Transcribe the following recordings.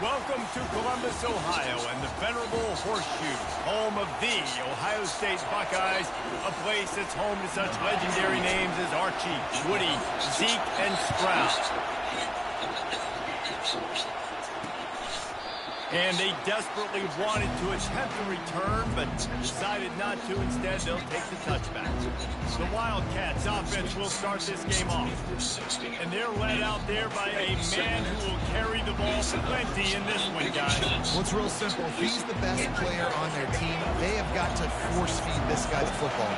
Welcome to Columbus, Ohio, and the venerable Horseshoe, home of the Ohio State Buckeyes, a place that's home to such legendary names as Archie, Woody, Zeke, and Stroud. And they desperately wanted to attempt a return, but decided not to. Instead, they'll take the touchback. The Wildcats offense will start this game off. And they're led out there by a man who will carry the ball plenty in this one, guys. Well, it's real simple. If he's the best player on their team, they have got to force-feed this guy the football.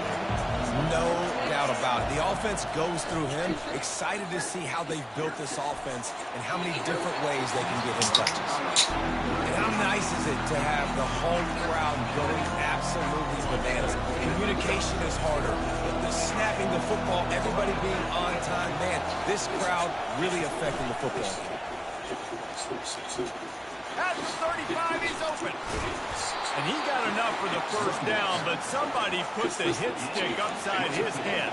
No doubt about it. The offense goes through him. Excited to see how they've built this offense and how many different ways they can get him touches. And how nice is it to have the home crowd going absolutely bananas. Communication is harder. The snapping the football, everybody being on time. Man, this crowd really affecting the football game. At the 35, he's open. And he got enough for the first down, but somebody put the hit stick upside his head.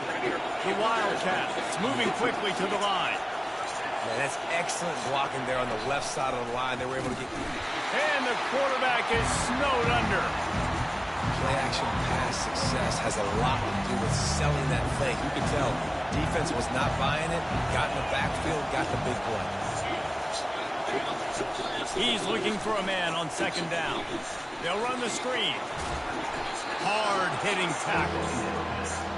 The Wildcats moving quickly to the line. Man, that's excellent blocking there on the left side of the line. They were able to get... And the quarterback is snowed under. Play-action pass success has a lot to do with selling that thing. You can tell defense was not buying it, got in the backfield, got the big play. He's looking for a man on second down. They'll run the screen. Hard-hitting tackle.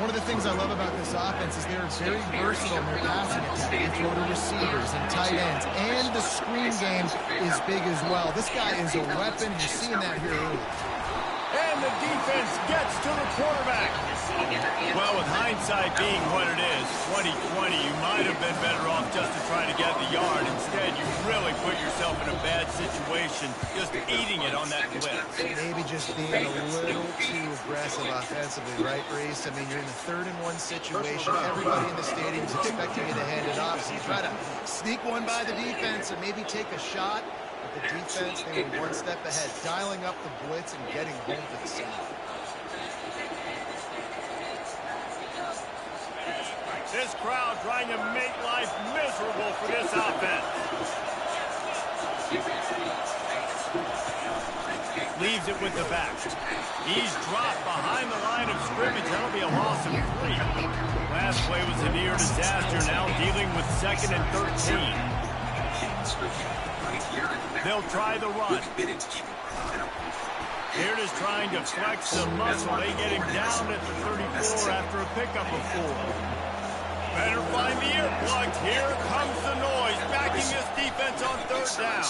One of the things I love about this offense is they're very versatile in their passing attack. They throw to receivers and tight ends, and the screen game is big as well. This guy is a weapon. You're seeing that here early. And the defense gets to the quarterback. Well, with hindsight being what it is, 2020, you might have been better off just to try to get the yard. Instead, you really put yourself in a bad situation just eating it on that blitz. Maybe just being a little too aggressive offensively, right, Reese? I mean, you're in the 3rd-and-1 situation. Everybody in the stadium is expecting you to hand it off. So you try to sneak one by the defense and maybe take a shot. But the defense, they were one step ahead, dialing up the blitz and getting home to the side. This crowd trying to make life miserable for this offense. Leaves it with the back. He's dropped behind the line of scrimmage. That'll be a loss of 3. Last play was a near disaster. Now dealing with 2nd and 13. They'll try the run. Here it is trying to flex the muscle. They get him down at the 34 after a pickup of 4. Better find the earplugs. Here comes the noise, backing this defense on 3rd down.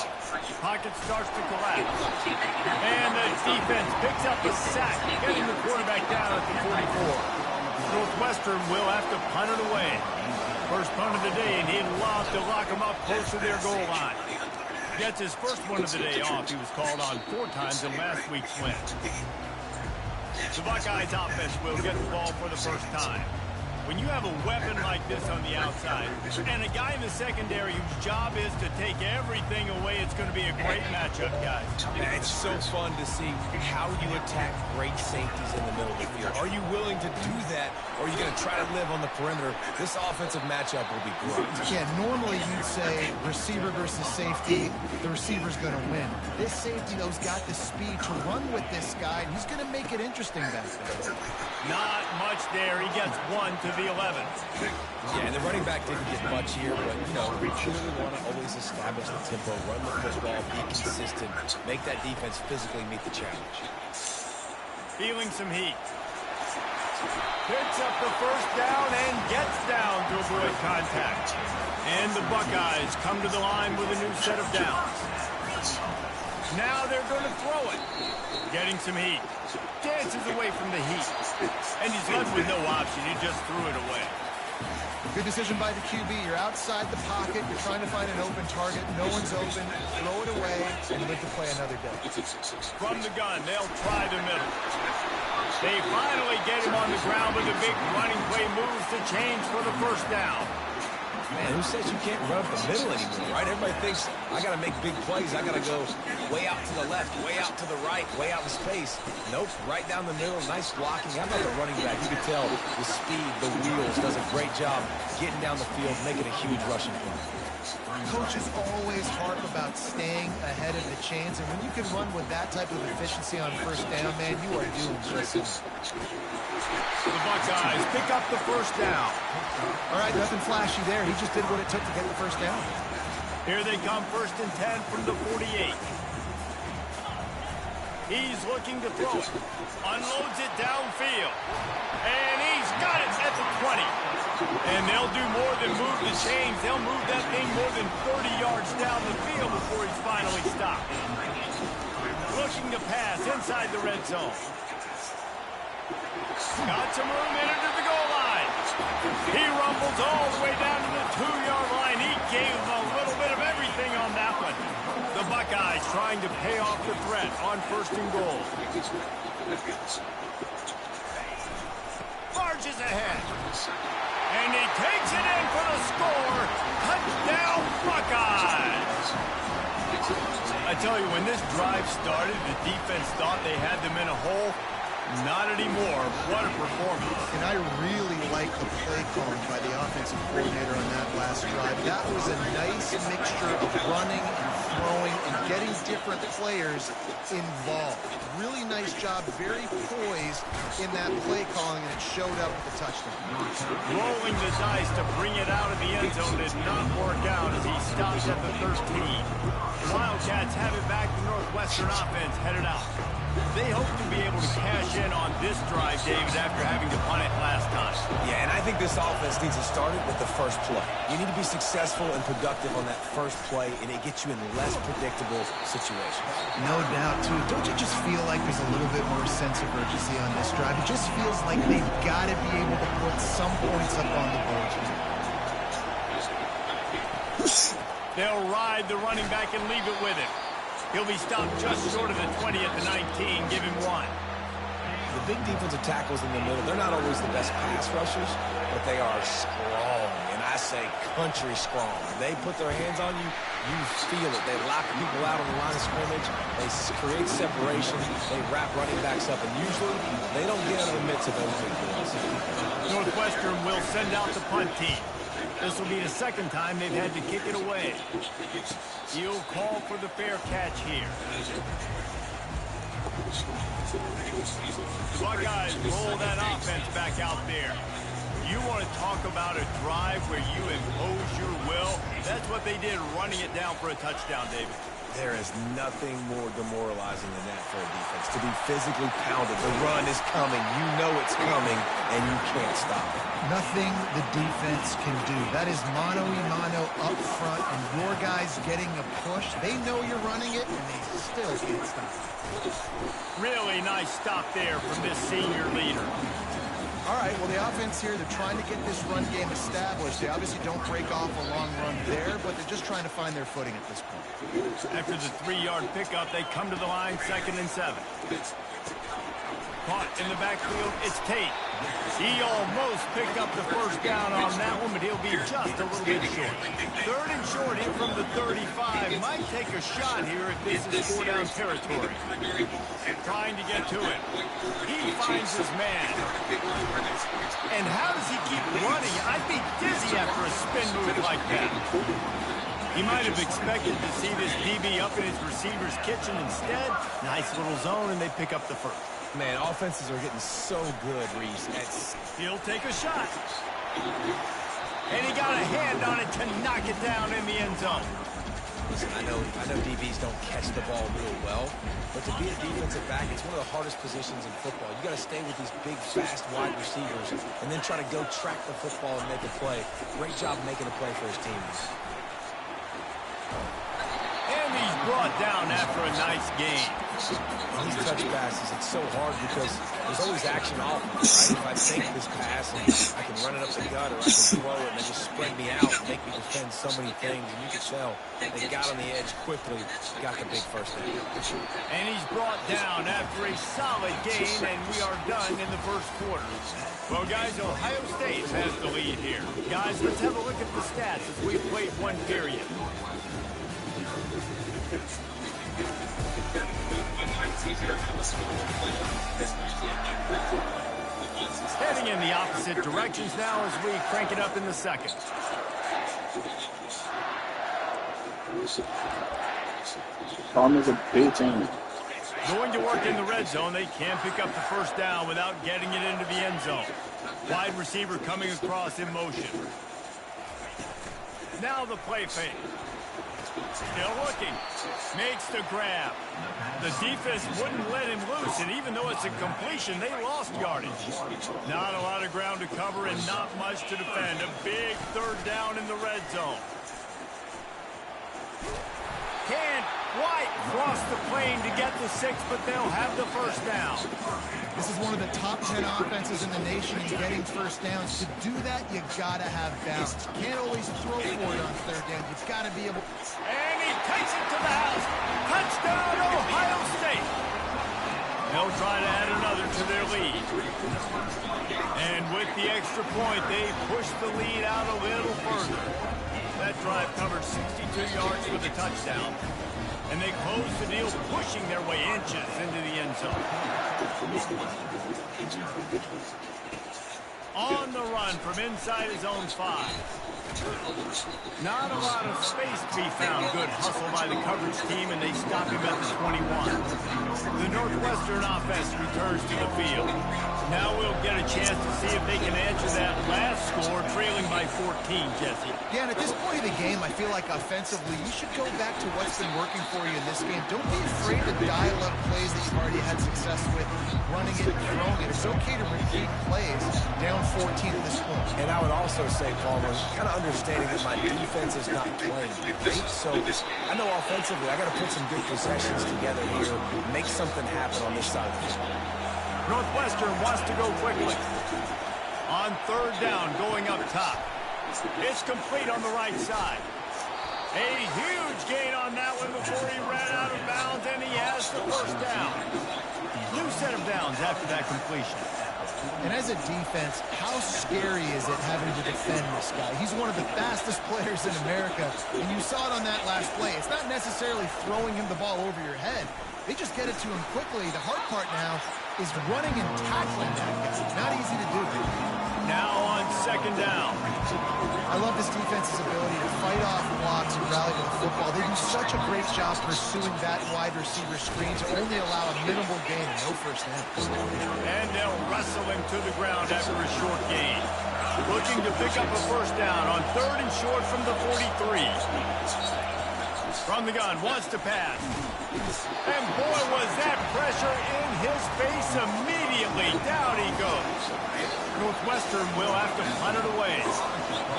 Pocket starts to collapse. And the defense picks up a sack, getting the quarterback down at the 44. Northwestern will have to punt it away. First punt of the day, and he'd love to lock them up close to their goal line. Gets his first one of the day off. He was called on 4 times in last week's win. The Buckeyes offense will get the ball for the first time. When you have a weapon like this on the outside, and a guy in the secondary whose job is to take everything away, it's going to be a great matchup, guys. It's so fun to see how you attack great safeties in the middle of the field. Are you willing to do that, or are you going to try to live on the perimeter? This offensive matchup will be great. Yeah, normally you'd say receiver versus safety, the receiver's going to win. This safety, though, has got the speed to run with this guy, and he's going to make it interesting back there. Not much there. He gets 1 to the 11. Yeah, and the running back didn't get much here, but, you know, we truly want to always establish the tempo, run the football, be consistent, make that defense physically meet the challenge. Feeling some heat. Picks up the first down and gets down to avoid contact. And the Buckeyes come to the line with a new set of downs. Now they're going to throw it. Getting some heat. Dances away from the heat. And he's left with no option. He just threw it away. Good decision by the QB. You're outside the pocket. You're trying to find an open target. No one's open. Throw it away and live to play another day. From the gun, they'll try the middle. They finally get him on the ground with a big running play moves to change for the first down. Man, who says you can't run up the middle anymore, right? Everybody thinks, I got to make big plays. I got to go way out to the left, way out to the right, way out in space. Nope, right down the middle, nice blocking. How about the running back? You can tell the speed, the wheels, does a great job getting down the field, making a huge rushing play. Coaches always harp about staying ahead of the chains, and when you can run with that type of efficiency on first down, man, you are doing just that. The Buckeyes pick up the first down. All right, nothing flashy there. He just did what it took to get the first down. Here they come, 1st and 10 from the 48. He's looking to throw it. Unloads it downfield. And he's got it at the 20. And they'll do more than move the chains. They'll move that thing more than 30 yards down the field before he's finally stopped. Looking to pass inside the red zone. Got some room in under the goal line. He rumbles all the way down to the 2-yard line. He gave him a little bit of everything on that one. The Buckeyes trying to pay off the threat on 1st and goal. Marches ahead. And he takes it in for the score. Touchdown, Buckeyes. I tell you, when this drive started, the defense thought they had them in a hole. Not anymore. What a performance. And I really like the play calling by the offensive coordinator on that last drive. That was a nice mixture of running and throwing and getting different players involved. Really nice job, very poised in that play calling, and it showed up with the touchdown. Rolling the dice to bring it out of the end zone did not work out as he stops at the 13. Wildcats have it back. The Northwestern offense headed out. They hope to be able to cash in on this drive, David, after having to punt it last time. Yeah, and I think this offense needs to start it with the first play. You need to be successful and productive on that first play, and it gets you in less predictable situations. No doubt, too. Don't you just feel like there's a little bit more sense of urgency on this drive? It just feels like they've got to be able to put some points up on the board. They'll ride the running back and leave it with him. He'll be stopped just short of the 20 at the 19. Give him 1. The big defensive tackles in the middle, they're not always the best pass rushers, but they are strong, and I say country strong. They put their hands on you, you feel it. They lock people out on the line of scrimmage. They create separation. They wrap running backs up, and usually they don't get out of the midst of those big boys. Northwestern will send out the punt team. This will be the second time they've had to kick it away. He'll call for the fair catch here. The Buckeyes roll that offense back out there. You want to talk about a drive where you impose your will? That's what they did, running it down for a touchdown, David. There is nothing more demoralizing than that for a defense. To be physically pounded. The run is coming. You know it's coming, and you can't stop it. Nothing the defense can do. That is mano-a-mano up front, and your guys getting a push. They know you're running it, and they still can't stop it. Really nice stop there from this senior leader. All right, well, the offense here, they're trying to get this run game established. They obviously don't break off a long run there, but they're just trying to find their footing at this point. After the 3-yard pickup, they come to the line, 2nd and 7. Caught in the backfield, it's Tate. He almost picked up the first down on that one, but he'll be just a little bit short. 3rd and short here from the 35. Might take a shot here if this is 4-down territory. Trying to get to it. He finds his man. And how does he keep running? I'd be dizzy after a spin move like that. He might have expected to see this DB up in his receiver's kitchen instead. Nice little zone, and they pick up the first. Man, offenses are getting so good, Reese. He'll take a shot. And he got a hand on it to knock it down in the end zone. Listen, I know DBs don't catch the ball real well, but to be a defensive back, it's one of the hardest positions in football. You got to stay with these big, fast, wide receivers and then try to go track the football and make a play. Great job making a play for his teammates. And he's brought down after a nice game. On these touch passes, it's so hard because there's always action off, right? If I take this pass and I can run it up the gut or I can throw it and they just spread me out and make me defend so many things. And you can tell they got on the edge quickly, got the big first down. And he's brought down after a solid gain, and we are done in the first quarter. Well, guys, Ohio State has the lead here. Guys, let's have a look at the stats as we've played one period. Heading in the opposite directions now as we crank it up in the second. Tom is a big team. Going to work in the red zone, they can pick up the first down without getting it into the end zone. Wide receiver coming across in motion. Now the play fake. Still looking. Makes the grab. The defense wouldn't let him loose, and even though it's a completion, they lost yardage. Not a lot of ground to cover and not much to defend. A big third down in the red zone. Can't quite cross the plane to get the 6, but they'll have the first down. This is one of the top 10 offenses in the nation in getting first downs. To do that, you got to have balance. You can't always throw for it on third down. You've got to be able... And he takes it to the house. Touchdown, Ohio State. They'll try to add another to their lead. And with the extra point, they push the lead out a little further. That drive covered 62 yards for the touchdown. And they close the deal, pushing their way inches into the end zone. On the run from inside his own 5. Not a lot of space to be found. Good hustle by the coverage team, and they stop him at the 21. The Northwestern offense returns to the field. Now we'll get a chance to see if they can answer that last score, trailing by 14, Jesse. Yeah, and at this point of the game, I feel like offensively, you should go back to what's been working for you in this game. Don't be afraid to dial up plays that you've already had success with, running it and throwing it. It's okay to repeat plays down 14 at this point. And I would also say, Palmer, kind of understanding that my defense is not playing great, so I know offensively I got to put some good possessions together here, make something happen on this side of the ball. Northwestern wants to go quickly. On third down, going up top. It's complete on the right side. A huge gain on that one before he ran out of bounds, and he has the first down. New set of downs after that completion. And as a defense, how scary is it having to defend this guy? He's one of the fastest players in America, and you saw it on that last play. It's not necessarily throwing him the ball over your head. They just get it to him quickly. The hard part now is running and tackling that guy. Not easy to do. Now on second down. I love this defense's ability to fight off blocks and rally to the football. They do such a great job pursuing that wide receiver screen to only allow a minimal gain and no first down. And they'll wrestle him to the ground after a short gain. Looking to pick up a first down on third and short from the 43. From the gun, wants to pass. And boy, was that pressure in his face immediately. Down he goes. Northwestern will have to punt it away.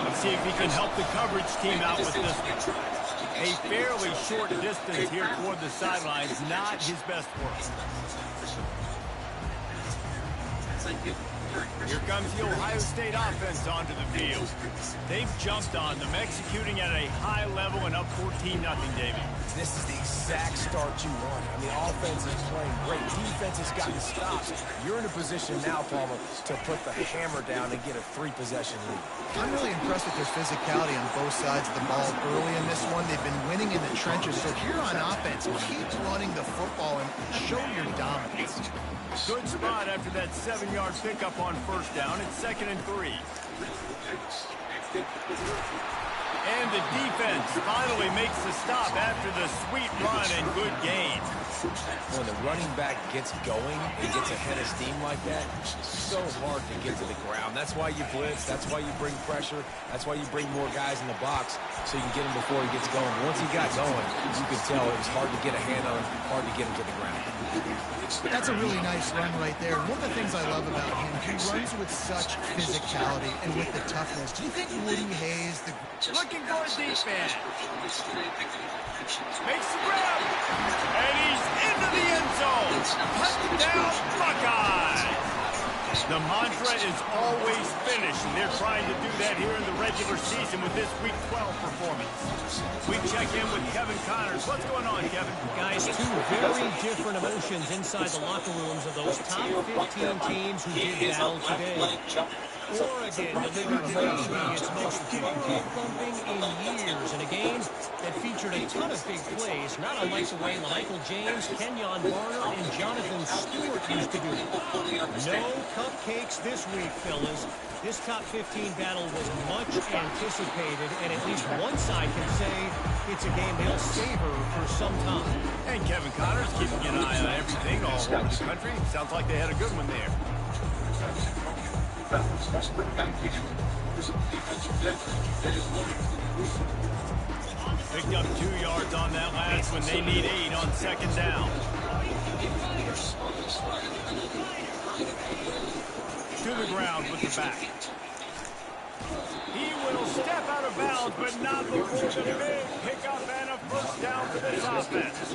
Let's see if he can help the coverage team out with this one. A fairly short distance here toward the sidelines, not his best work. Here comes the Ohio State offense onto the field. They've jumped on them, executing at a high level and up 14-0, David. This is the exact start you want. I mean, offense is playing great. Defense has gotten stops. You're in a position now, Palmer, to put the hammer down and get a 3-possession lead. I'm really impressed with their physicality on both sides of the ball early in this one. They've been winning in the trenches. So here on offense, keep running the football and show your dominance. Good spot after that 7-yard pickup on first down. It's 2nd and 3. And the defense finally makes the stop after the sweet run and good gain. When the running back gets going and gets ahead of steam like that, it's so hard to get to the ground. That's why you blitz. That's why you bring pressure. That's why you bring more guys in the box so you can get him before he gets going. Once he got going, you could tell it was hard to get a hand on him, hard to get him to the ground. That's a really nice run right there. One of the things I love about him, he runs with such physicality and with the toughness. Do you think Woody Hayes, the... Looking for a defense. Makes the grab. And he's into the end zone. Touchdown, Buckeyes. The mantra is always finish, and they're trying to do that here in the regular season with this Week 12 performance. We check in with Kevin Connors. What's going on, Kevin? Guys, two very different emotions inside the locker rooms of those top 15 teams who did battle today. Oregon delivered to Navy its most thorough-thumping in years in a game that featured a ton of big plays, not unlike the way Michael James, Kenyon Barner, and Jonathan Stewart used to do it. No cupcakes this week, fellas. This top 15 battle was much anticipated, and at least one side can say it's a game they'll savor for some time. And Kevin Connor's keeping an eye on everything all over the country. Sounds like they had a good one there. Picked up 2 yards on that last one. They need 8 on second down. To the ground with the back. He will step out of bounds, but not before the big pickup and a first down for this offense.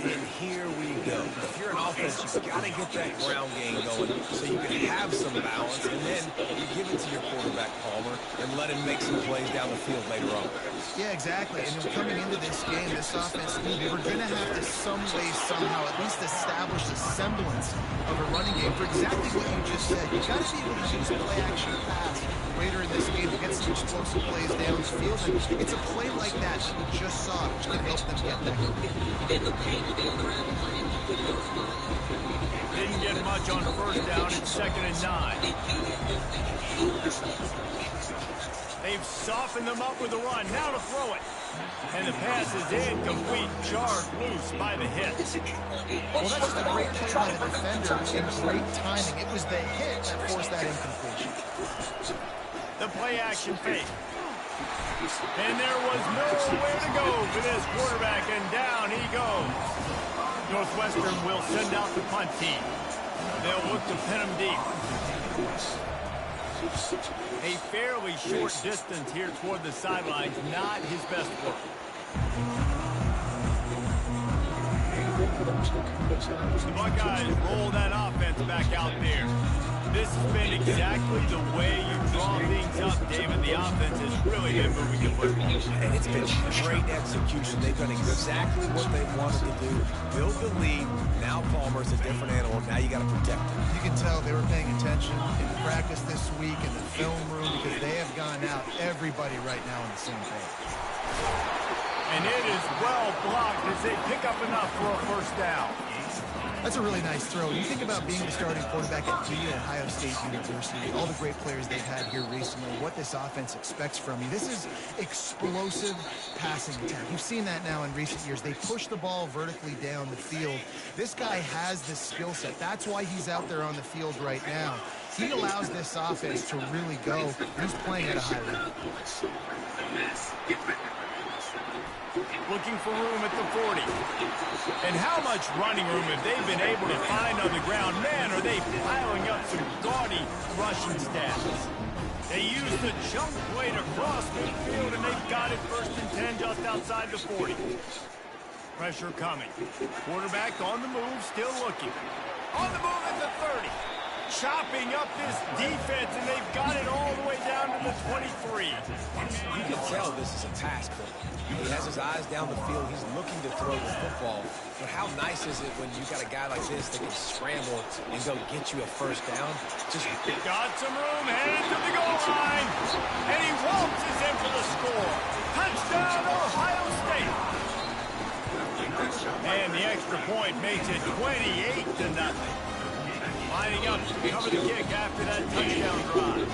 And here we go. If you're an offense, you've got to get that ground game going so you can have some balance, and then you give it to your quarterback, Palmer, and let him make some plays down the field later on. Yeah, exactly. And then coming into this game, this offense, they were going to have to some way, somehow, at least establish a semblance of a running game for exactly what you just said. You've got to be able to use play-action pass later in this game to get some explosive plays down the field. And it's a play like that we just saw, which can help them get that. Didn't get much on first down. It's 2nd and 9. They've softened them up with the run. Now to throw it. And the pass is incomplete. Jarred loose by the hit. Well, that's just a great play by the defender and great timing. It was the hit that forced that incompletion. The play action fake. And there was nowhere to go for this quarterback, and down he goes. Northwestern will send out the punt team. They'll look to pin him deep. A fairly short distance here toward the sidelines, not his best work. The Buckeyes roll that offense back out there. This has been exactly the way you draw things up, David. The offense has really been moving the football. And it's been great execution. They've done exactly what they wanted to do. Build the lead. Now Palmer's a different animal. Now you got to protect him. You can tell they were paying attention in practice this week in the film room because they have gone out, everybody right now on the same page. And it is well blocked as they pick up enough for a first down. That's a really nice throw. You think about being the starting quarterback at the Ohio State University, all the great players they've had here recently, what this offense expects from you. This is explosive passing attack. You've seen that now in recent years. They push the ball vertically down the field. This guy has this skill set. That's why he's out there on the field right now. He allows this offense to really go. He's playing at a high level. Looking for room at the 40. And how much running room have they been able to find on the ground? Man, are they piling up some gaudy rushing stats. They use the jump play to cross midfield, and they've got it 1st and 10 just outside the 40. Pressure coming. Quarterback on the move, still looking. On the move at the 30. Chopping up this defense, and they've got it all the way down to the 23. You can tell this is a pass play. He has his eyes down the field. He's looking to throw the football. But how nice is it when you got a guy like this that can scramble and go get you a first down? Just got some room, headed to the goal line. And he waltzes in for the score. Touchdown, Ohio State. And the extra point makes it 28-0. Lining up to cover the kick after that touchdown drive.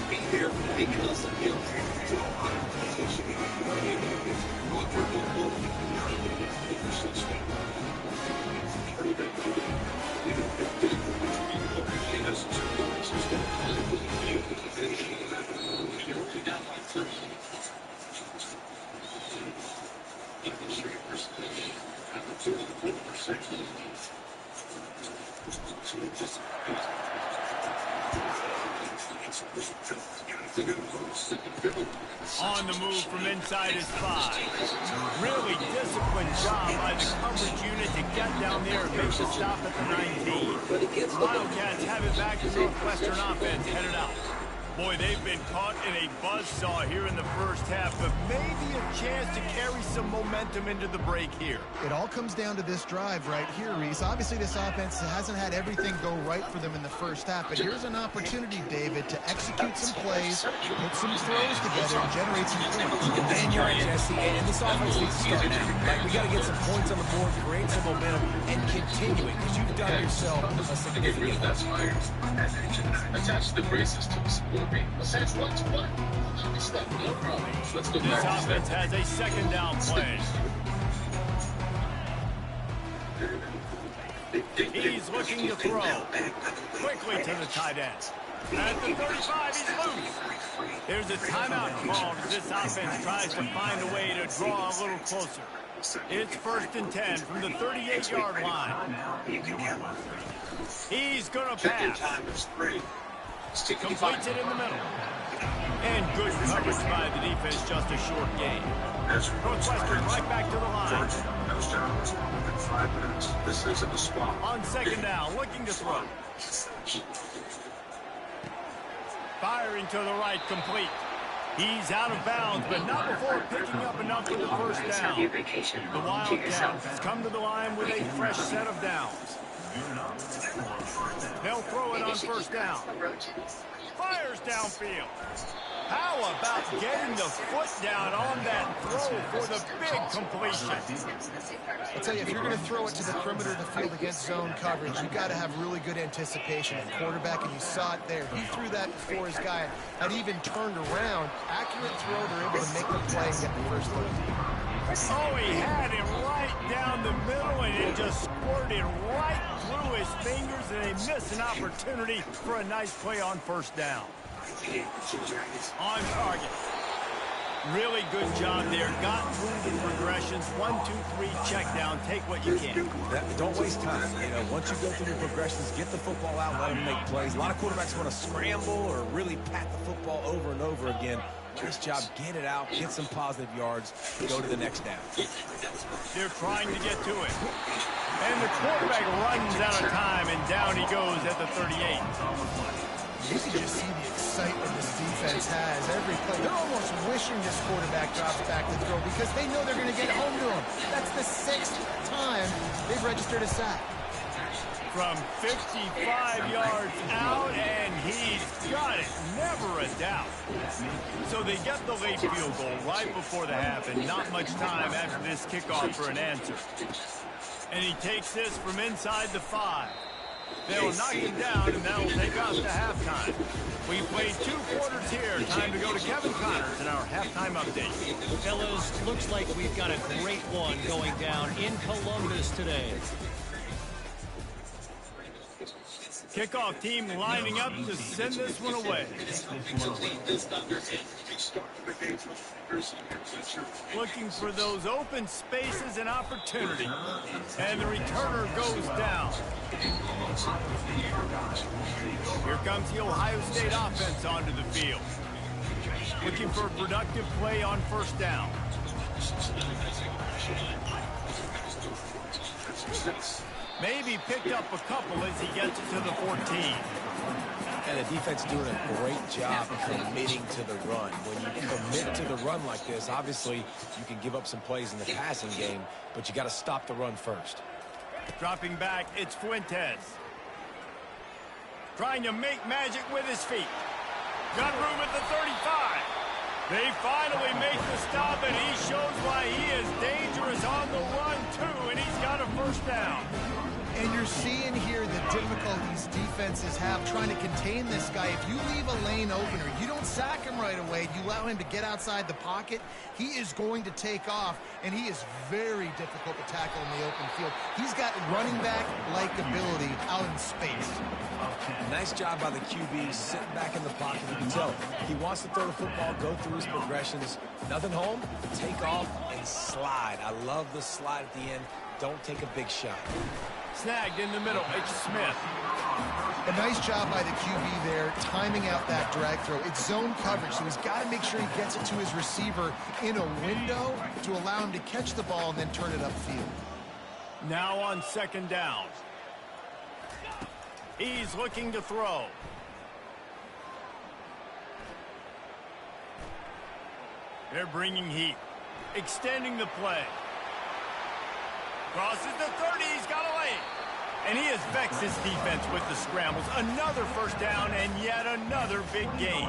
On the move from inside his 5. Really disciplined job by the coverage unit to get down there and make the stop at the 19. Wildcats have it back to Northwestern offense headed out. Boy, they've been caught in a buzzsaw here in the first half, but maybe a chance to carry some momentum into the break here. It all comes down to this drive right here, Reese. Obviously, this offense hasn't had everything go right for them in the first half, but here's an opportunity, David, to execute some plays, put some throws together, and generate some points. And you're right, Jesse, and this offense needs to start now. Like, we got to get some points on the board, create some momentum, and continue it, because you've done yourself a significant that's fire. Attach the braces to the support beam. Attach one to one. No problem. Let's go This back. offense has a second down play. He's looking to throw. Quickly to the tight end. At the 35, he's loose. There's a timeout called as this offense tries to find a way to draw a little closer. It's 1st and 10 from the 38-yard line. He's going to pass. Completes it in the middle. And good coverage by the defense, just a short gain. Northwestern right back to the line. This isn't a spot. On second down, looking to throw. Firing to the right, complete. He's out of bounds, but not before picking up enough for the first down. The Wildcats has come to the line with a fresh set of downs. They'll throw it on first down. Fires downfield. How about getting the foot down on that throw for the big completion? I'll tell you, if you're going to throw it to the perimeter of the field against zone coverage, you've got to have really good anticipation at quarterback, and you saw it there. He threw that before his guy had even turned around. Accurate throw, they're able to make the play and get the first look. Oh, he had him right down the middle, and it just squirted right through his fingers, and they missed an opportunity for a nice play on first down. On target. Really good job there. Got through the progressions. 1, 2, 3, check down. Take what you can. Don't waste time. You know, once you go through your progressions, get the football out, let them make plays. A lot of quarterbacks want to scramble or really pat the football over and over again. Nice job. Get it out. Get some positive yards. Go to the next down. They're trying to get to it. And the quarterback runs out of time, and down he goes at the 38. You can just see the excitement this defense has every play. They're almost wishing this quarterback drops back to throw because they know they're going to get home to him. That's the 6th time they've registered a sack. From 55 yards out, and he's got it. Never a doubt. So they get the late field goal right before the half, and not much time after this kickoff for an answer. And he takes this from inside the 5. They'll knock him down, and that'll take us to halftime. We played 2 quarters here. Time to go to Kevin Connors in our halftime update. Fellas, looks like we've got a great one going down in Columbus today. Kickoff team lining up to send this one away. Looking for those open spaces and opportunity. And the returner goes down. Here comes the Ohio State offense onto the field. Looking for a productive play on first down. Maybe picked up a couple as he gets it to the 14. And the defense doing a great job committing to the run. When you commit to the run like this, obviously you can give up some plays in the passing game, but you got to stop the run first. Dropping back, it's Fuentes. Trying to make magic with his feet. Got room at the 35. They finally make the stop, and he shows why he is dangerous on the run, too, and he's got a first down. And you're seeing here the difficulties defenses have trying to contain this guy. If you leave a lane open or you don't sack him right away, you allow him to get outside the pocket, he is going to take off, and he is very difficult to tackle in the open field. He's got running back-like ability out in space. Nice job by the QB sitting back in the pocket. You can tell he wants to throw the football, go through his progressions. Nothing home, take off and slide. I love the slide at the end. Don't take a big shot. Snagged in the middle, it's Smith. A nice job by the QB there, timing out that drag throw. It's zone coverage, so he's got to make sure he gets it to his receiver in a window to allow him to catch the ball and then turn it upfield. Now on second down. He's looking to throw. They're bringing heat. Extending the play. Crosses the 30. He's got a lane. And he has vexed his defense with the scrambles. Another first down and yet another big gain.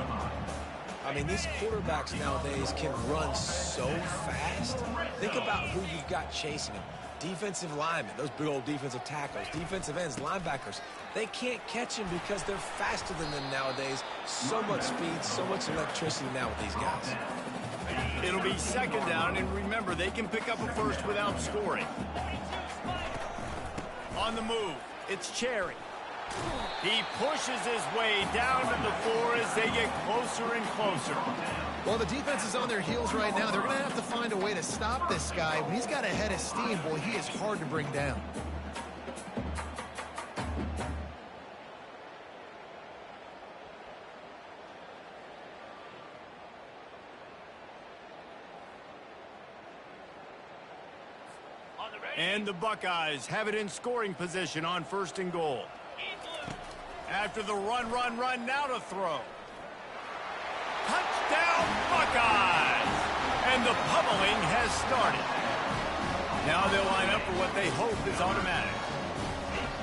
I mean, these quarterbacks nowadays can run so fast. Think about who you've got chasing them. Defensive linemen, those big old defensive tackles, defensive ends, linebackers. They can't catch him because they're faster than them nowadays. So much speed, so much electricity now with these guys. It'll be second down, and remember, they can pick up a first without scoring. On the move, it's Cherry. He pushes his way down to the floor as they get closer and closer. Well, the defense is on their heels right now. They're going to have to find a way to stop this guy. When he's got a head of steam, boy, he is hard to bring down. And the Buckeyes have it in scoring position on first and goal. After the run, now to throw. Touchdown, Buckeyes! And the pummeling has started. Now they'll line up for what they hope is automatic.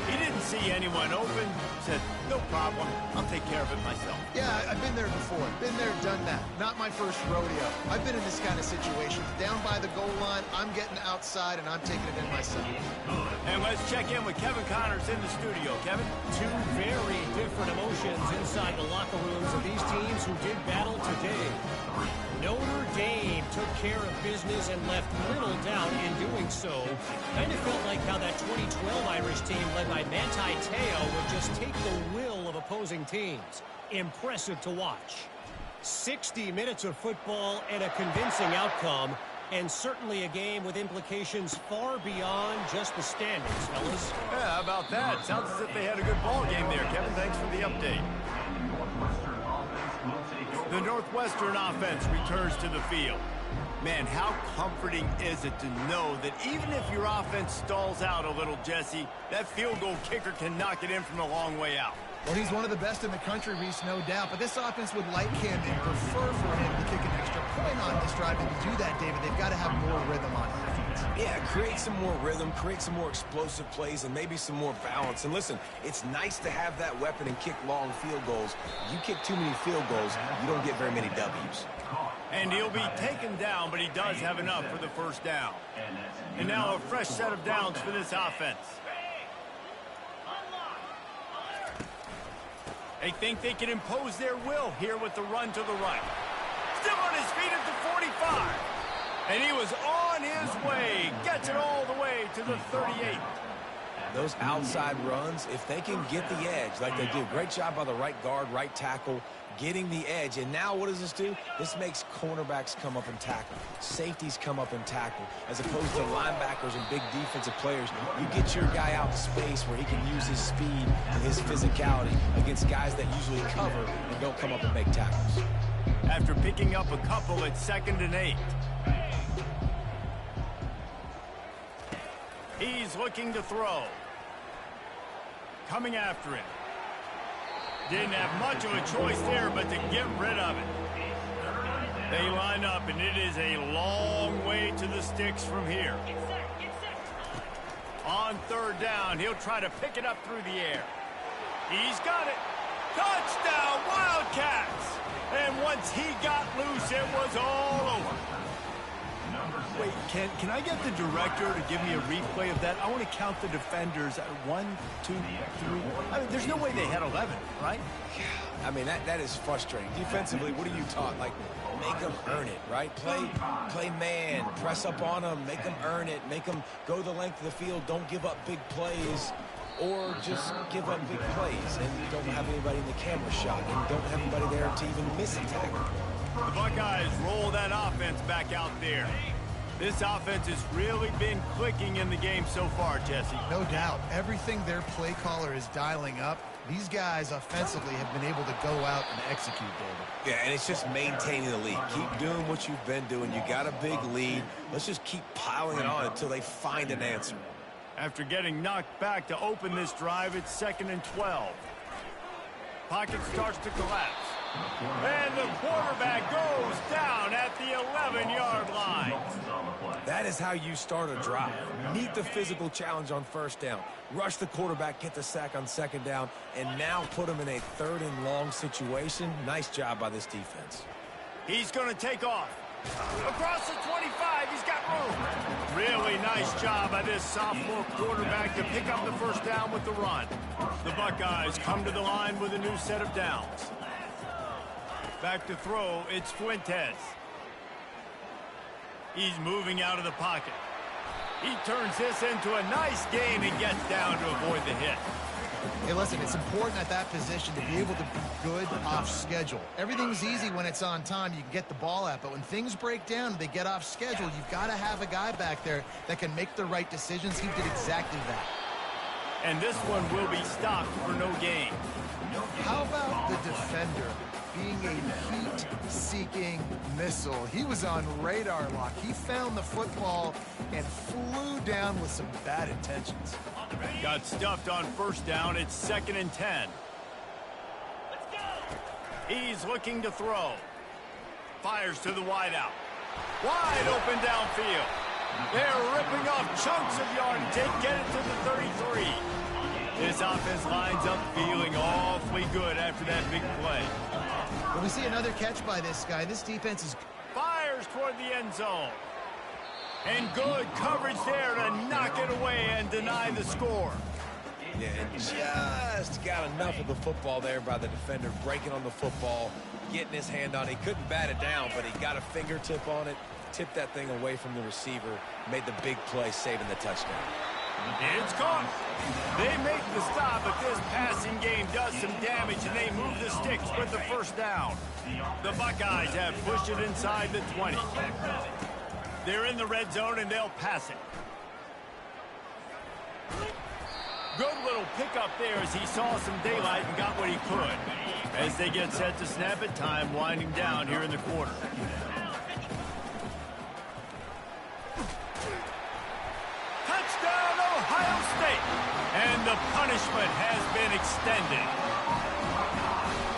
He didn't see anyone open, said, no problem, I'll take care of it myself. Yeah, I've been there before. Been there, done that. Not my first rodeo. I've been in this kind of situation. Down by the goal line, I'm getting outside, and I'm taking it in myself. And let's check in with Kevin Connors in the studio. Kevin? Two very different emotions inside the locker rooms of these teams who did battle today. Notre Dame took care of business and left little doubt in doing so. Kind of felt like how that 2012 Irish team led by Manti Te'o would just take the will of opposing teams. Impressive to watch. 60 minutes of football and a convincing outcome, and certainly a game with implications far beyond just the standings, fellas. Yeah, how about that? Sounds as if they had a good ball game there, Kevin. Thanks for the update. The Northwestern offense returns to the field. Man, how comforting is it to know that even if your offense stalls out a little, Jesse, that field goal kicker can knock it in from a long way out. Well, he's one of the best in the country, Reese, no doubt. But this offense would like him and prefer for him to kick an extra point on this drive. And to do that, David, they've got to have more rhythm on offense. Yeah, create some more rhythm, create some more explosive plays, and maybe some more balance. And listen, it's nice to have that weapon and kick long field goals. You kick too many field goals, you don't get very many W's. And he'll be taken down, but he does have enough for the first down. And now a fresh set of downs for this offense. They think they can impose their will here with the run to the right. Still on his feet at the 45. And he was on his way. Gets it all the way to the 38. Those outside runs, if they can get the edge like they do, great job by the right guard, right tackle, getting the edge. And now what does this do? This makes cornerbacks come up and tackle. Safeties come up and tackle. As opposed to linebackers and big defensive players, you get your guy out to space where he can use his speed and his physicality against guys that usually cover and don't come up and make tackles. After picking up a couple at 2nd and 8. He's looking to throw. Coming after him. Didn't have much of a choice there, but to get rid of it. They line up, and it is a long way to the sticks from here. On 3rd down, he'll try to pick it up through the air. He's got it. Touchdown, Wildcats! And once he got loose, it was all over. Wait, can I get the director to give me a replay of that? I want to count the defenders. 1, 2, 3. I mean, there's no way they had 11, right? I mean, that is frustrating. Defensively, what are you taught? Like, make them earn it, right? Play man, press up on them, make them earn it, make them go the length of the field, don't give up big plays, or just give up big plays and don't have anybody in the camera shot and don't have anybody there to even miss a tackle. The Buckeyes roll that offense back out there. This offense has really been clicking in the game so far, Jesse. No doubt. Everything their play caller is dialing up, these guys offensively have been able to go out and execute, David. Yeah, and it's just maintaining the lead. Keep doing what you've been doing. You got a big lead. Let's just keep piling it on until they find an answer. After getting knocked back to open this drive, it's 2nd and 12. Pocket starts to collapse. And the quarterback goes down at the 11-yard line. That is how you start a drive. Meet the physical challenge on first down. Rush the quarterback, get the sack on second down, and now put him in a 3rd and long situation. Nice job by this defense. He's going to take off. Across the 25, he's got room. Really nice job by this sophomore quarterback to pick up the first down with the run. The Buckeyes come to the line with a new set of downs. Back to throw, it's Fuentes. He's moving out of the pocket. He turns this into a nice gain and gets down to avoid the hit. Hey, listen, it's important at that position to be able to be good off schedule. Everything's easy when it's on time. You can get the ball out, but when things break down and they get off schedule, you've got to have a guy back there that can make the right decisions. He did exactly that. And this one will be stopped for no gain. How about the defender being a heat-seeking missile? He was on radar lock. He found the football and flew down with some bad intentions. Got stuffed on first down. It's 2nd and 10. He's looking to throw. Fires to the wideout. Wide open downfield. They're ripping off chunks of yardage. They get it to the 33. This offense lines up feeling awfully good after that big play. Well, we see another catch by this guy. This defense is... Fires toward the end zone. And good coverage there to knock it away and deny the score. Yeah, and just got enough of the football there by the defender, breaking on the football, getting his hand on it. He couldn't bat it down, but he got a fingertip on it, tipped that thing away from the receiver, made the big play, saving the touchdown. It's caught. They make the stop, but this passing game does some damage, and they move the sticks with the first down. The Buckeyes have pushed it inside the 20. They're in the red zone, and they'll pass it. Good little pickup there as he saw some daylight and got what he could. As they get set to snap it, time winding down here in the quarter. Touchdown, Ohio State! And the punishment has been extended.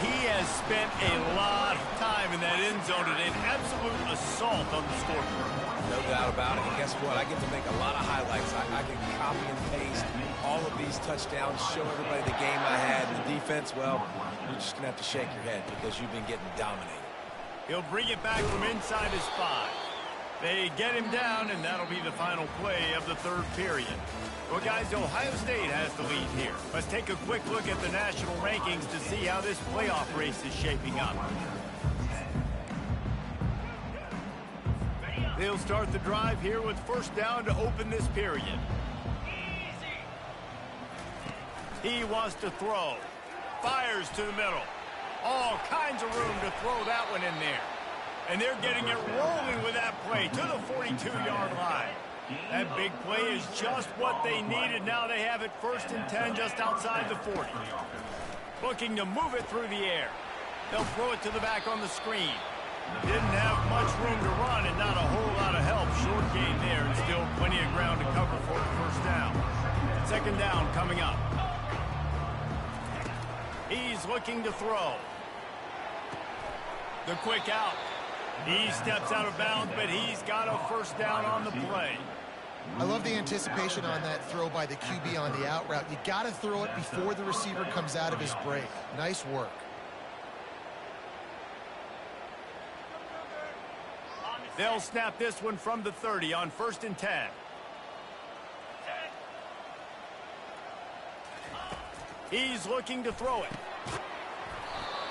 He has spent a lot of time in that end zone and an absolute assault on the scoreboard. No doubt about it. And guess what? I get to make a lot of highlights. I can copy and paste all of these touchdowns, show everybody the game I had. And the defense, well, you're just going to have to shake your head because you've been getting dominated. He'll bring it back from inside his 5. They get him down, and that'll be the final play of the 3rd period. Well, guys, Ohio State has the lead here. Let's take a quick look at the national rankings to see how this playoff race is shaping up. They'll start the drive here with first down to open this period. He wants to throw. Fires to the middle. All kinds of room to throw that one in there. And they're getting it rolling with that play to the 42-yard line. That big play is just what they needed. Now they have it 1st and 10 just outside the 40. Looking to move it through the air. They'll throw it to the back on the screen. Didn't have much room to run and not a whole lot of help. Short gain there and still plenty of ground to cover for the first down. 2nd down coming up. He's looking to throw. The quick out. He steps out of bounds, but he's got a first down on the play. I love the anticipation on that throw by the QB on the out route. You got to throw it before the receiver comes out of his break. Nice work. They'll snap this one from the 30 on 1st and 10. He's looking to throw it.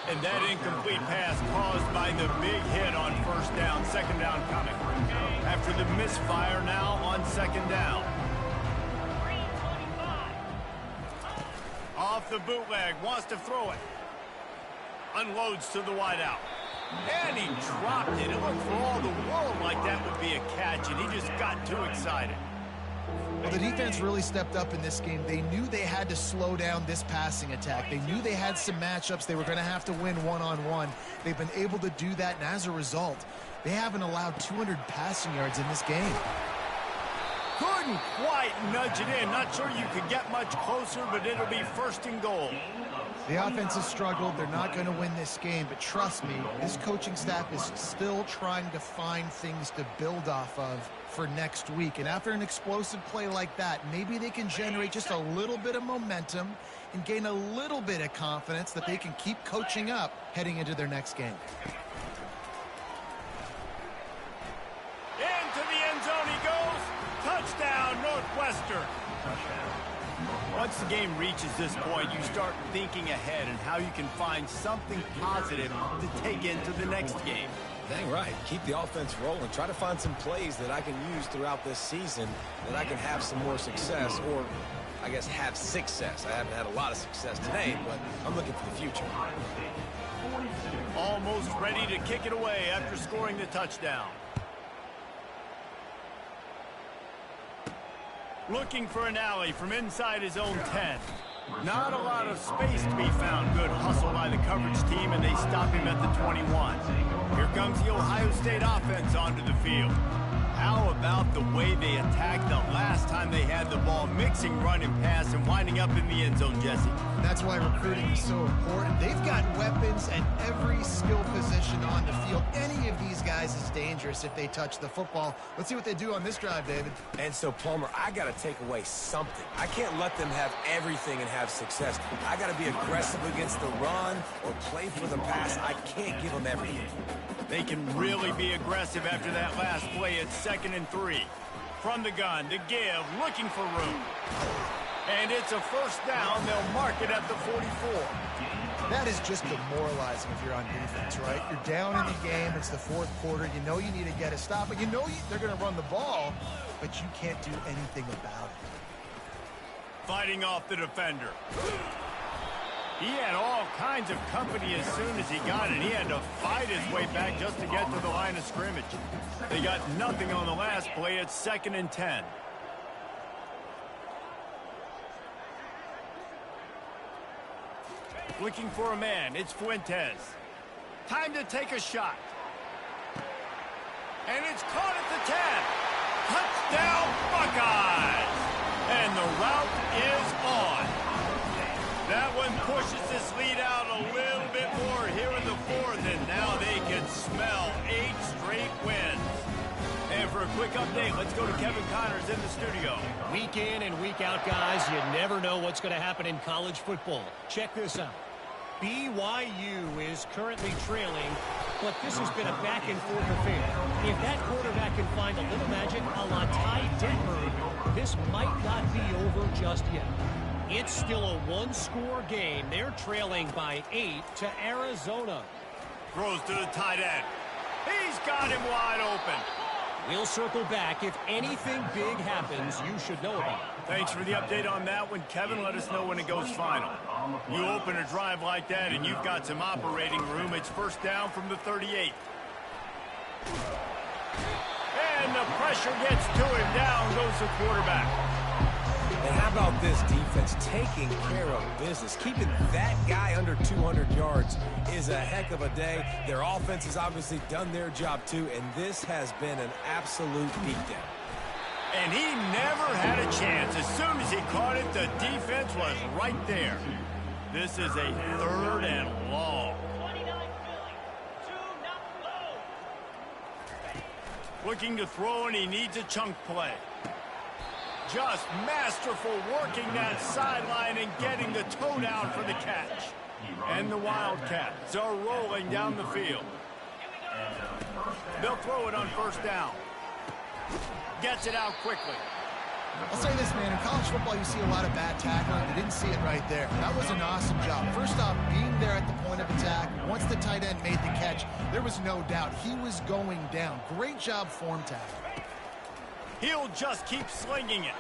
And that incomplete pass caused by the big hit on first down. 2nd down coming. After the misfire now on 2nd down. Off the bootleg, wants to throw it. Unloads to the wideout. And he dropped it. It looked for all the world like that would be a catch, and he just got too excited. Well, the defense really stepped up in this game. They knew they had to slow down this passing attack. They knew they had some matchups they were going to have to win one-on-one. They've been able to do that, and as a result, they haven't allowed 200 passing yards in this game. Couldn't quite nudge it in. Not sure you could get much closer, but it'll be 1st and goal. The offense has struggled. They're not going to win this game, but trust me, this coaching staff is still trying to find things to build off of for next week. And after an explosive play like that, maybe they can generate just a little bit of momentum and gain a little bit of confidence that they can keep coaching up heading into their next game. Into the end zone he goes. Touchdown, Northwestern. Once the game reaches this point, you start thinking ahead and how you can find something positive to take into the next game. Dang right. Keep the offense rolling. Try to find some plays that I can use throughout this season that I can have some more success, or I guess have success. I haven't had a lot of success today, but I'm looking for the future. Almost ready to kick it away after scoring the touchdown. Looking for an alley from inside his own 10. Not a lot of space to be found. Good hustle by the coverage team, and they stop him at the 21. Here comes the Ohio State offense onto the field. How about the way they attacked the last time they had the ball, mixing run and pass and winding up in the end zone, Jesse? That's why recruiting is so important. They've got weapons at every skill position on the field. Any of these guys is dangerous if they touch the football. Let's see what they do on this drive, David. And so, Palmer, I got to take away something. I can't let them have everything and have success. I got to be aggressive against the run or play for the pass. I can't give them everything. They can really be aggressive after that last play. It's 2nd and 3. From the gun, to give, looking for room. And it's a first down. They'll mark it at the 44. That is just demoralizing if you're on defense, right? You're down in the game. It's the fourth quarter. You know you need to get a stop. And you know they're going to run the ball, but you can't do anything about it. Fighting off the defender. He had all kinds of company as soon as he got it. He had to fight his way back just to get to the line of scrimmage. They got nothing on the last play. It's 2nd and 10. Looking for a man. It's Fuentes. Time to take a shot. And it's caught at the 10. Touchdown, Buckeyes! And the route is on. That one pushes this lead out a little bit more here in the fourth, and now they can smell 8 straight wins. And for a quick update, let's go to Kevin Connors in the studio. Week in and week out, guys, you never know what's going to happen in college football. Check this out. BYU is currently trailing, but this has been a back-and-forth affair. If that quarterback can find a little magic a la Ty Detmer, this might not be over just yet. It's still a one-score game. They're trailing by 8 to Arizona. Throws to the tight end. He's got him wide open. We'll circle back. If anything big happens, you should know about it. Thanks for the update on that one, Kevin. Let us know when it goes final. You open a drive like that and you've got some operating room. It's first down from the 38. And the pressure gets to him. Down goes the quarterback. And how about this defense taking care of business? Keeping that guy under 200 yards is a heck of a day. Their offense has obviously done their job too, and this has been an absolute beatdown. And he never had a chance. As soon as he caught it, the defense was right there. This is a 3rd and long. Looking to throw, and he needs a chunk play. Just masterful working that sideline and getting the toe down for the catch. And the Wildcats are rolling down the field. They'll throw it on first down. Gets it out quickly. I'll say this, man. In college football, you see a lot of bad tackling. You didn't see it right there. That was an awesome job. First off, being there at the point of attack. Once the tight end made the catch, there was no doubt he was going down. Great job form tackling. He'll just keep slinging it.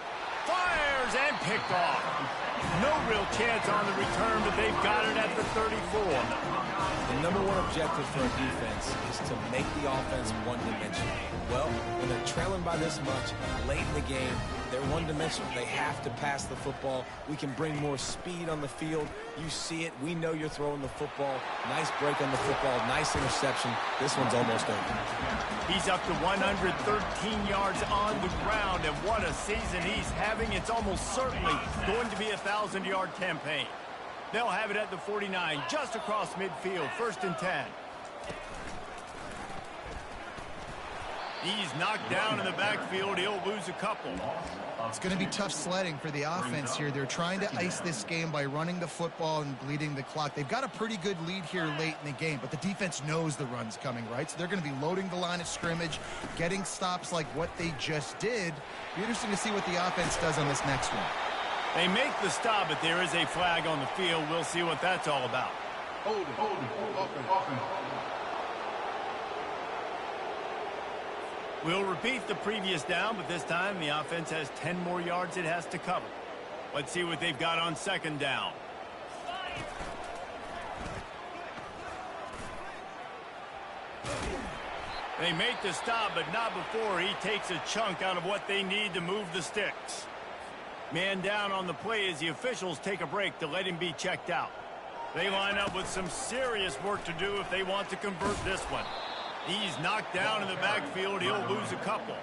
Fires and picked off. No real chance on the return, but they've got it at the 34. The number one objective for a defense is to make the offense one-dimensional. Well, when they're trailing by this much, late in the game, they're one-dimensional. They have to pass the football. We can bring more speed on the field. You see it. We know you're throwing the football. Nice break on the football. Nice interception. This one's almost over. He's up to 113 yards on the ground, and what a season he's having. It's almost certainly going to be a 1,000-yard campaign. They'll have it at the 49, just across midfield, 1st and 10. He's knocked down in the backfield. He'll lose a couple. It's going to be tough sledding for the offense here. They're trying to ice this game by running the football and bleeding the clock. They've got a pretty good lead here late in the game, but the defense knows the run's coming, right? So they're going to be loading the line of scrimmage, getting stops like what they just did. Be interesting to see what the offense does on this next one. They make the stop, but there is a flag on the field. We'll see what that's all about. Hold it. We'll repeat the previous down, but this time the offense has 10 more yards it has to cover. Let's see what they've got on 2nd down. They make the stop, but not before he takes a chunk out of what they need to move the sticks. Man down on the play as the officials take a break to let him be checked out. They line up with some serious work to do if they want to convert this one. He's knocked down in the backfield. He'll lose a couple.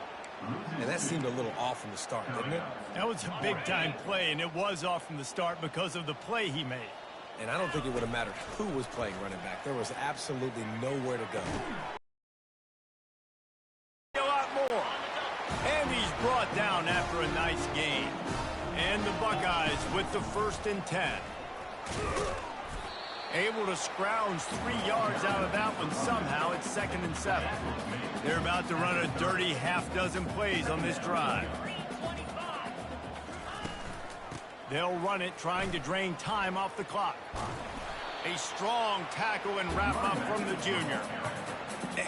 And that seemed a little off from the start, didn't it? That was a big-time play, and it was off from the start because of the play he made. And I don't think it would have mattered who was playing running back. There was absolutely nowhere to go. A lot more. And he's brought down after a nice gain. And the Buckeyes with the 1st and 10. Able to scrounge 3 yards out of that one somehow. It's 2nd and 7. They're about to run a dirty half-dozen plays on this drive. They'll run it, trying to drain time off the clock. A strong tackle and wrap-up from the junior.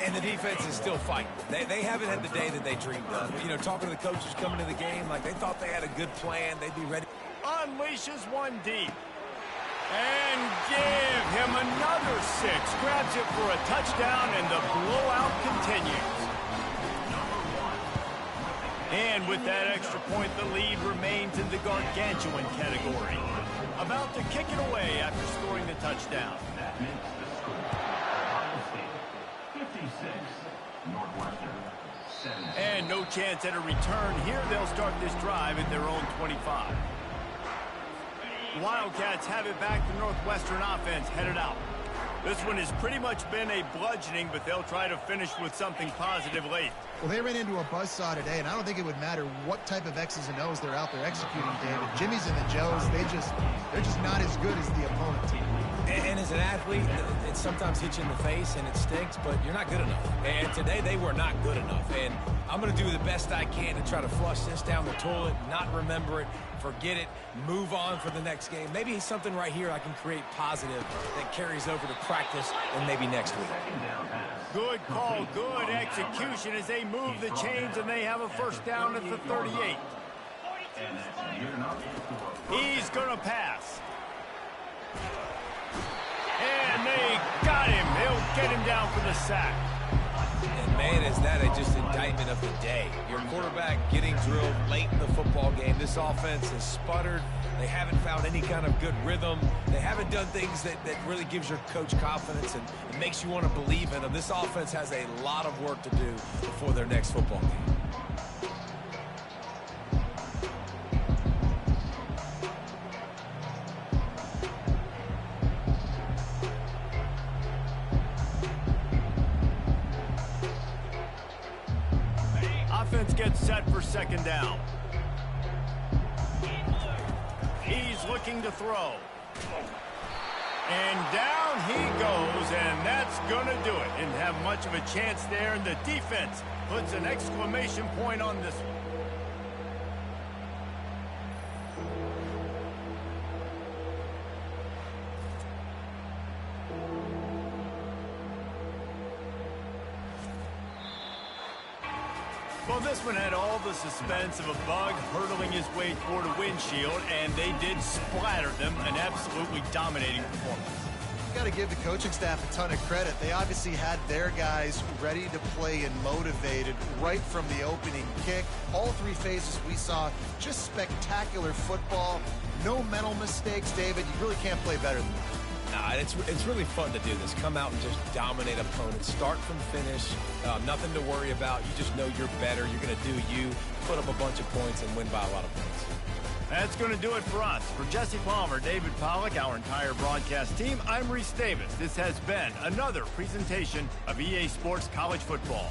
And the defense is still fighting. They haven't had the day that they dreamed of. You know, talking to the coaches coming to the game, like they thought they had a good plan. They'd be ready. Unleashes one deep. And give him another 6. Grabs it for a touchdown, and the blowout continues. And with that extra point, the lead remains in the gargantuan category. About to kick it away after scoring the touchdown. And no chance at a return here. They'll start this drive at their own 25. Wildcats have it back. The Northwestern offense headed out. This one has pretty much been a bludgeoning, but they'll try to finish with something positive late. Well, they ran into a buzzsaw today, and I don't think it would matter what type of X's and O's they're out there executing, David. Jimmy's and the Joes, they're just not as good as the opponent. And as an athlete, it sometimes hits you in the face and it stinks, but you're not good enough. And today they were not good enough. And I'm going to do the best I can to try to flush this down the toilet, not remember it, forget it, move on for the next game. Maybe something right here I can create positive that carries over to practice and maybe next week. Good call, good execution as they move the chains, and they have a 1st down at the 38. He's going to pass. And they got him. They'll get him down for the sack. And man, is that just indictment of the day. Your quarterback getting drilled late in the football game. This offense has sputtered. They haven't found any kind of good rhythm. They haven't done things that really gives your coach confidence and it makes you want to believe in them. This offense has a lot of work to do before their next football game. Offense gets set for 2nd down. He's looking to throw. And down he goes, and that's going to do it. Didn't have much of a chance there, and the defense puts an exclamation point on this one. Well, this one had all the suspense of a bug hurtling his way toward a windshield, and they did splatter them, an absolutely dominating performance. You got to give the coaching staff a ton of credit. They obviously had their guys ready to play and motivated right from the opening kick. All 3 phases we saw just spectacular football. No mental mistakes, David. You really can't play better than that. Nah, it's really fun to do this. Come out and just dominate opponents. Start from finish. Nothing to worry about. You just know you're better. You're going to do you, put up a bunch of points, and win by a lot of points. That's going to do it for us. For Jesse Palmer, David Pollack, our entire broadcast team, I'm Reese Davis. This has been another presentation of EA Sports College Football.